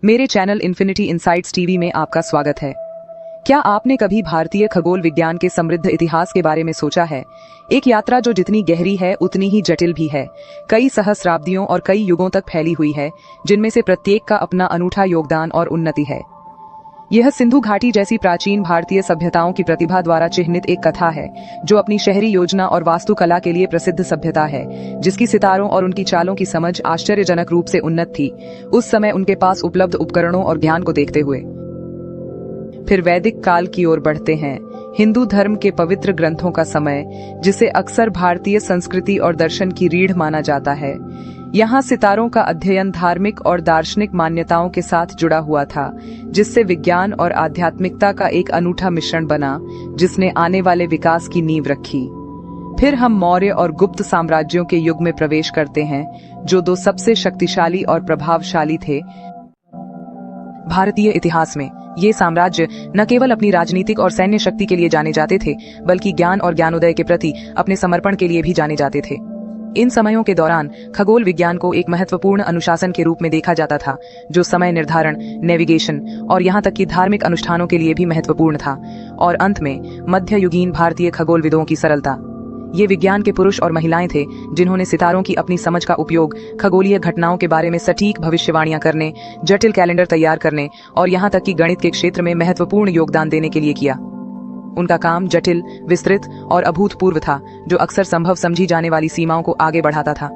मेरे channel infinity insights TV में आपका स्वागत है। क्या आपने कभी भारतीय खगोल विज्ञान के समृद्ध इतिहास के बारे में सोचा है? एक यात्रा जो जितनी गहरी है उतनी ही जटिल भी है, कई सहस्राब्दियों और कई युगों तक फैली हुई है, जिनमें से प्रत्येक का अपना अनूठा योगदान और उन्नति है। यह सिंधु घाटी जैसी प्राचीन भारतीय सभ्यताओं की प्रतिभा द्वारा चिह्नित एक कथा है, जो अपनी शहरी योजना और वास्तुकला के लिए प्रसिद्ध सभ्यता है, जिसकी सितारों और उनकी चालों की समझ आश्चर्यजनक रूप से उन्नत थी उस समय उनके पास उपलब्ध उपकरणों और ज्ञान को देखते हुए। फिर वैदिक काल की ओर बढ़ते हैं, हिंदू धर्म के पवित्र ग्रंथों का समय, जिसे अक्सर भारतीय संस्कृति और दर्शन की रीढ़ माना जाता है। यहाँ सितारों का अध्ययन धार्मिक और दार्शनिक मान्यताओं के साथ जुड़ा हुआ था, जिससे विज्ञान और आध्यात्मिकता का एक अनूठा मिश्रण बना, जिसने आने वाले विकास की नींव रखी। फिर हम मौर्य और गुप्त साम्राज्यों के युग में प्रवेश करते हैं, जो दो सबसे शक्तिशाली और प्रभावशाली थे। भारतीय इतिहास में ये साम्राज्य न केवल अपनी राजनीतिक और सैन्य शक्ति के लिए जाने जाते थे, बल्कि ज्ञान और ज्ञानोदय के प्रति अपने समर्पण के लिए भी जाने जाते थे। इन समयों के दौरान खगोल विज्ञान को एक महत्वपूर्ण अनुशासन के रूप में देखा जाता था, जो समय निर्धारण, नेविगेशन और यहाँ तक कि धार्मिक अनुष्ठानों के लिए भी महत्वपूर्ण था। और अंत में मध्ययुगीन भारतीय खगोलविदों की सरलता। ये विज्ञान के पुरुष और महिलाएं थे, जिन्होंने सितारों की अपनी समझ का उपयोग खगोलीय घटनाओं के बारे में सटीक भविष्यवाणियां करने, जटिल कैलेंडर तैयार करने और यहाँ तक कि गणित के क्षेत्र में महत्वपूर्ण योगदान देने के लिए किया। उनका काम जटिल, विस्तृत और अभूतपूर्व था, जो अक्सर संभव समझी जाने वाली सीमाओं को आगे बढ़ाता था।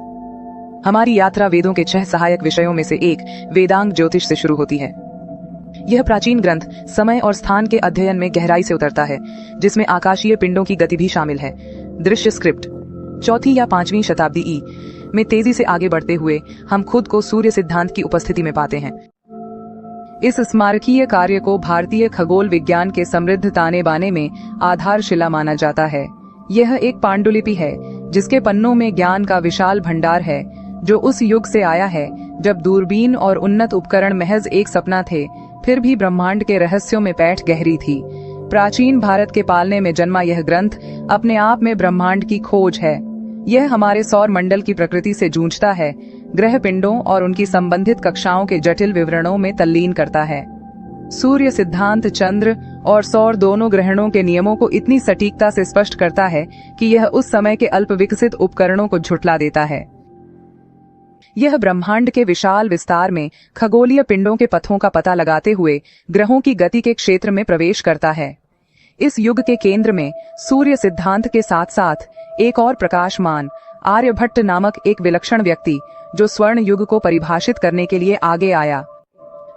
हमारी यात्रा वेदों के 6 सहायक विषयों में से एक वेदांग ज्योतिष से शुरू होती है। यह प्राचीन ग्रंथ समय और स्थान के अध्ययन में गहराई से उतरता है, जिसमें आकाशीय पिंडों की गति भी शामिल है। दृश्य स्क्रिप्ट 4वीं या 5वीं शताब्दी ई में तेजी से आगे बढ़ते हुए हम खुद को सूर्य सिद्धांत की उपस्थिति में पाते हैं। इस स्मारकीय कार्य को भारतीय खगोल विज्ञान के समृद्ध ताने बाने में आधारशिला माना जाता है। यह एक पांडुलिपि है, जिसके पन्नों में ज्ञान का विशाल भंडार है, जो उस युग से आया है जब दूरबीन और उन्नत उपकरण महज एक सपना थे, फिर भी ब्रह्मांड के रहस्यों में पैठ गहरी थी। प्राचीन भारत के पालने में जन्मा यह ग्रंथ अपने आप में ब्रह्मांड की खोज है। यह हमारे सौर मंडल की प्रकृति से जूझता है, ग्रह पिंडों और उनकी संबंधित कक्षाओं के जटिल विवरणों में तल्लीन करता है। सूर्य सिद्धांत चंद्र और सौर दोनों ग्रहणों के नियमों को इतनी सटीकता से स्पष्ट करता है कि यह उस समय के अल्प विकसित उपकरणों को झुठला देता है। यह ब्रह्मांड के विशाल विस्तार में खगोलीय पिंडों के पथों का पता लगाते हुए ग्रहों की गति के क्षेत्र में प्रवेश करता है। इस युग के केंद्र में सूर्य सिद्धांत के साथ साथ एक और प्रकाशमान आर्यभट्ट नामक एक विलक्षण व्यक्ति, जो स्वर्ण युग को परिभाषित करने के लिए आगे आया।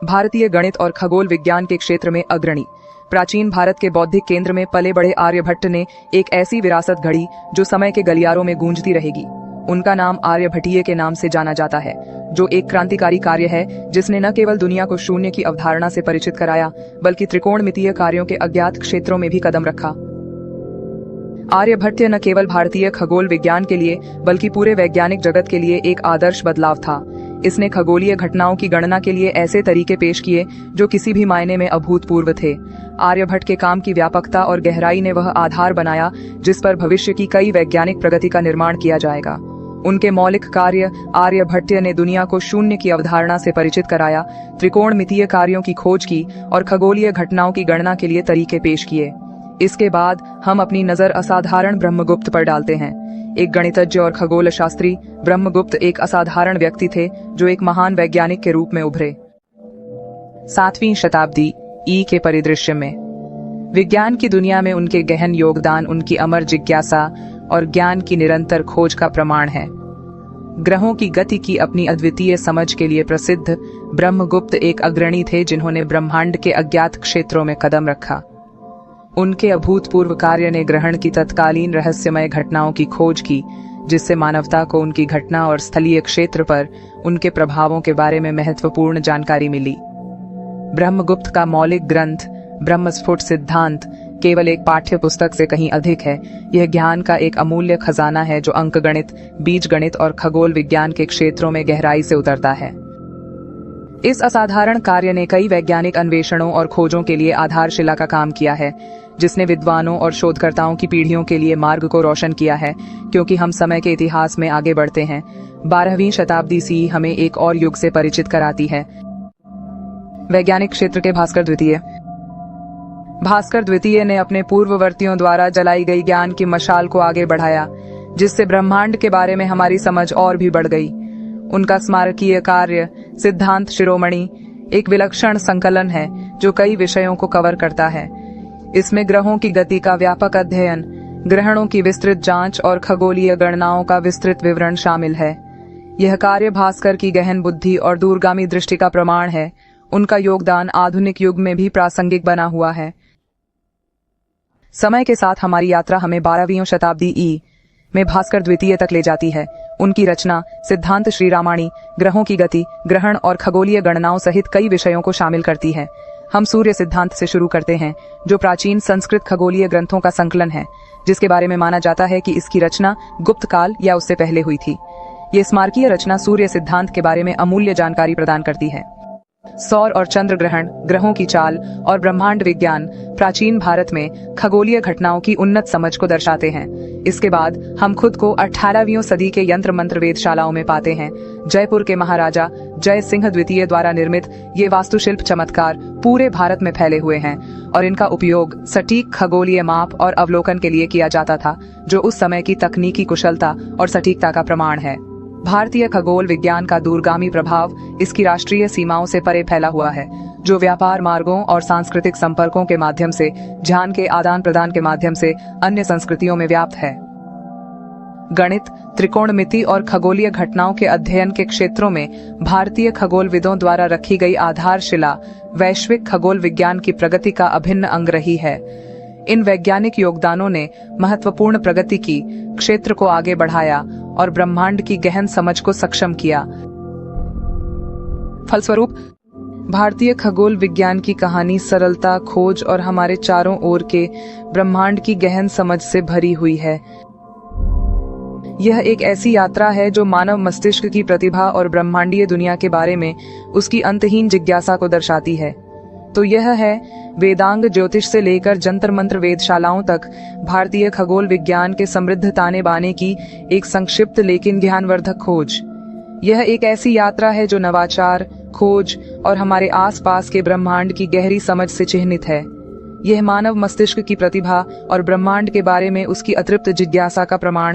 भारतीय गणित और खगोल विज्ञान के क्षेत्र में अग्रणी प्राचीन भारत के बौद्धिक केंद्र में पले बड़े आर्यभट्ट ने एक ऐसी विरासत घड़ी, जो समय के गलियारों में गूंजती रहेगी। उनका नाम आर्यभट्टीय के नाम से जाना जाता है, जो एक क्रांतिकारी कार्य है, जिसने न केवल दुनिया को शून्य की अवधारणा से परिचित कराया, बल्कि त्रिकोणमितीय कार्यों के अज्ञात क्षेत्रों में भी कदम रखा। आर्यभट्ट न केवल भारतीय खगोल विज्ञान के लिए, बल्कि पूरे वैज्ञानिक जगत के लिए एक आदर्श बदलाव था। इसने खगोलीय घटनाओं की गणना के लिए ऐसे तरीके पेश किए जो किसी भी मायने में अभूतपूर्व थे। आर्यभट्ट के काम की व्यापकता और गहराई ने वह आधार बनाया जिस पर भविष्य की कई वैज्ञानिक प्रगति का निर्माण किया जाएगा। उनके मौलिक कार्य आर्यभट्ट ने दुनिया को शून्य की अवधारणा से परिचित कराया, त्रिकोणमितीय कार्यों की खोज की और खगोलीय घटनाओं की गणना के लिए तरीके पेश किए। इसके बाद हम अपनी नजर असाधारण ब्रह्मगुप्त पर डालते हैं। एक गणितज्ञ और खगोल शास्त्री, ब्रह्मगुप्त एक असाधारण व्यक्ति थे, जो एक महान वैज्ञानिक के रूप में उभरे। 7वीं शताब्दी ई के परिदृश्य में विज्ञान की दुनिया में उनके गहन योगदान उनकी अमर जिज्ञासा और ज्ञान की निरंतर खोज का प्रमाण है। ग्रहों की गति की अपनी अद्वितीय समझ के लिए प्रसिद्ध ब्रह्मगुप्त एक अग्रणी थे, जिन्होंने ब्रह्मांड के अज्ञात क्षेत्रों में कदम रखा। उनके अभूतपूर्व कार्य ने ग्रहण की तत्कालीन रहस्यमय घटनाओं की खोज की, जिससे मानवता को उनकी घटना और स्थलीय क्षेत्र पर उनके प्रभावों के बारे में महत्वपूर्ण जानकारी मिली। ब्रह्मगुप्त का मौलिक ग्रंथ ब्रह्मस्फुट सिद्धांत केवल एक पाठ्य पुस्तक से कहीं अधिक है। यह ज्ञान का एक अमूल्य खजाना है, जो अंकगणित, बीजगणित और खगोल विज्ञान के क्षेत्रों में गहराई से उतरता है। इस असाधारण कार्य ने कई वैज्ञानिक अन्वेषणों और खोजों के लिए आधारशिला का काम किया है, जिसने विद्वानों और शोधकर्ताओं की पीढ़ियों के लिए मार्ग को रोशन किया है। क्योंकि हम समय के इतिहास में आगे बढ़ते हैं, 12वीं शताब्दी सी हमें एक और युग से परिचित कराती है, वैज्ञानिक क्षेत्र के भास्कर द्वितीय। भास्कर द्वितीय ने अपने पूर्ववर्तियों द्वारा जलाई गई ज्ञान की मशाल को आगे बढ़ाया, जिससे ब्रह्मांड के बारे में हमारी समझ और भी बढ़ गई। उनका स्मारकीय कार्य सिद्धांत शिरोमणि एक विलक्षण संकलन है जो कई विषयों को कवर करता है। इसमें ग्रहों की गति का व्यापक अध्ययन, ग्रहणों की विस्तृत जांच और खगोलीय गणनाओं का विस्तृत विवरण शामिल है। यह कार्य भास्कर की गहन बुद्धि और दूरगामी दृष्टि का प्रमाण है। उनका योगदान आधुनिक युग में भी प्रासंगिक बना हुआ है। समय के साथ हमारी यात्रा हमें 12वीं शताब्दी ई में भास्कर द्वितीय तक ले जाती है। उनकी रचना सिद्धांत श्रीरामाणी ग्रहों की गति, ग्रहण और खगोलीय गणनाओं सहित कई विषयों को शामिल करती है। हम सूर्य सिद्धांत से शुरू करते हैं, जो प्राचीन संस्कृत खगोलीय ग्रंथों का संकलन है, जिसके बारे में माना जाता है कि इसकी रचना गुप्त काल या उससे पहले हुई थी। ये स्मारकीय रचना सूर्य सिद्धांत के बारे में अमूल्य जानकारी प्रदान करती है। सौर और चंद्र ग्रहण, ग्रहों की चाल और ब्रह्मांड विज्ञान प्राचीन भारत में खगोलीय घटनाओं की उन्नत समझ को दर्शाते हैं। इसके बाद हम खुद को 18वीं सदी के यंत्र मंत्र वेधशालाओं में पाते हैं। जयपुर के महाराजा जय सिंह द्वितीय द्वारा निर्मित ये वास्तुशिल्प चमत्कार पूरे भारत में फैले हुए हैं और इनका उपयोग सटीक खगोलीय माप और अवलोकन के लिए किया जाता था, जो उस समय की तकनीकी कुशलता और सटीकता का प्रमाण है। भारतीय खगोल विज्ञान का दूरगामी प्रभाव इसकी राष्ट्रीय सीमाओं से परे फैला हुआ है, जो व्यापार मार्गों और सांस्कृतिक संपर्कों के माध्यम से, ज्ञान के आदान प्रदान के माध्यम से अन्य संस्कृतियों में व्याप्त है। गणित, त्रिकोणमिति और खगोलीय घटनाओं के अध्ययन के क्षेत्रों में भारतीय खगोलविदों द्वारा रखी गई आधारशिला वैश्विक खगोल विज्ञान की प्रगति का अभिन्न अंग रही है। इन वैज्ञानिक योगदानों ने महत्वपूर्ण प्रगति की, क्षेत्र को आगे बढ़ाया और ब्रह्मांड की गहन समझ को सक्षम किया। फलस्वरूप भारतीय खगोल विज्ञान की कहानी सरलता, खोज और हमारे चारों ओर के ब्रह्मांड की गहन समझ से भरी हुई है। यह एक ऐसी यात्रा है जो मानव मस्तिष्क की प्रतिभा और ब्रह्मांडीय दुनिया के बारे में उसकी अंतहीन जिज्ञासा को दर्शाती है। तो यह है वेदांग ज्योतिष से लेकर जंतर मंत्र वेधशालाओं तक भारतीय खगोल विज्ञान के समृद्ध ताने बाने की एक संक्षिप्त लेकिन ज्ञानवर्धक खोज। यह एक ऐसी यात्रा है जो नवाचार, खोज और हमारे आसपास के ब्रह्मांड की गहरी समझ से चिह्नित है। यह मानव मस्तिष्क की प्रतिभा और ब्रह्मांड के बारे में उसकी अतृप्त जिज्ञासा का प्रमाण